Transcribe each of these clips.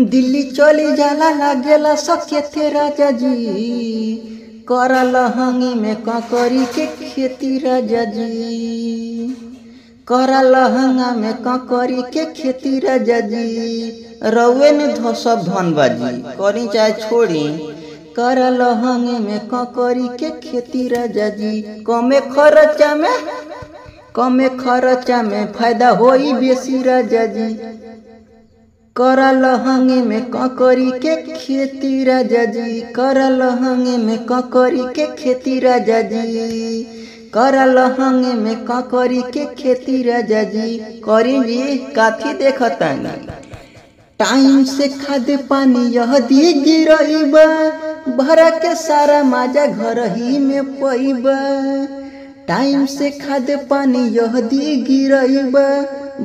दिल्ली चली जाला लागेला सके राजा जी, करा लहंगी में ककरी के खेती राजा जी, करा लहंगा में ककरी के खेती राजा जी। रउए ने सब धनबाजी करी चाहे छोड़ी, करा लहंगे में ककरी के खेती राजा जी। कमे खर्चा में फायदा होई बेसी राजा जी, करा लहंगे में ककरी के खेती राजा जी, करा लहंगे में ककरी के खेती राजा जी, करा लहंगे में ककरी के खेती राजा जी। करी जी काथी देखता टाइम से खाद पानी यह दी गिरइबा, भरा के सारा माजा घर ही में पइबा। टाइम से खाद पानी यह दी गिरइबा,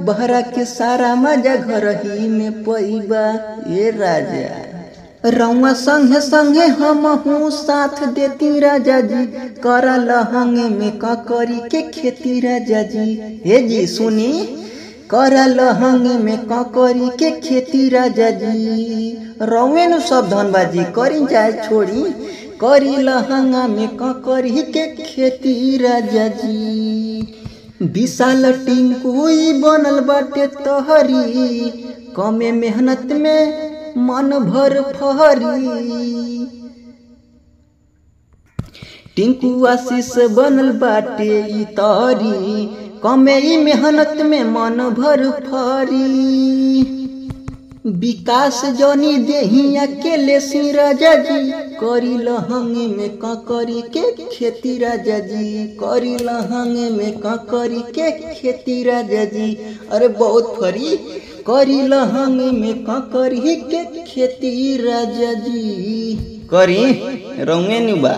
भरा के सारा माजा घर ही में पइबा। ये राजा रउआ संगे संगे हम हूँ साथ देती राजा जी, करा लहंगे में ककरी के खेती राजा जी। हे जी सुनी, करा लहंगे में ककरी के खेती राजा जी। रउए नु सब धनबाजी करी चाहे छोड़ी, करी लहंगा में ककरी के खेती राजा जी। विशाल टिंकू बनल बाटे तोहरी, कमे मेहनत में मन भर फहरी। टिंकू आशीष बनल बाटे ई तोहरी, कमे ई मेहनत में मन भर फरी। विकास जनी देही अकेले सी राजा जी, करी लहंगे में ककरी के खेती राजा जी, करी लहंगे में ककरी के खेती राजा जी। अरे बहुत फरी, करी लहंगे में ककरी के खेती राजा जी। करी रंगे नुबा।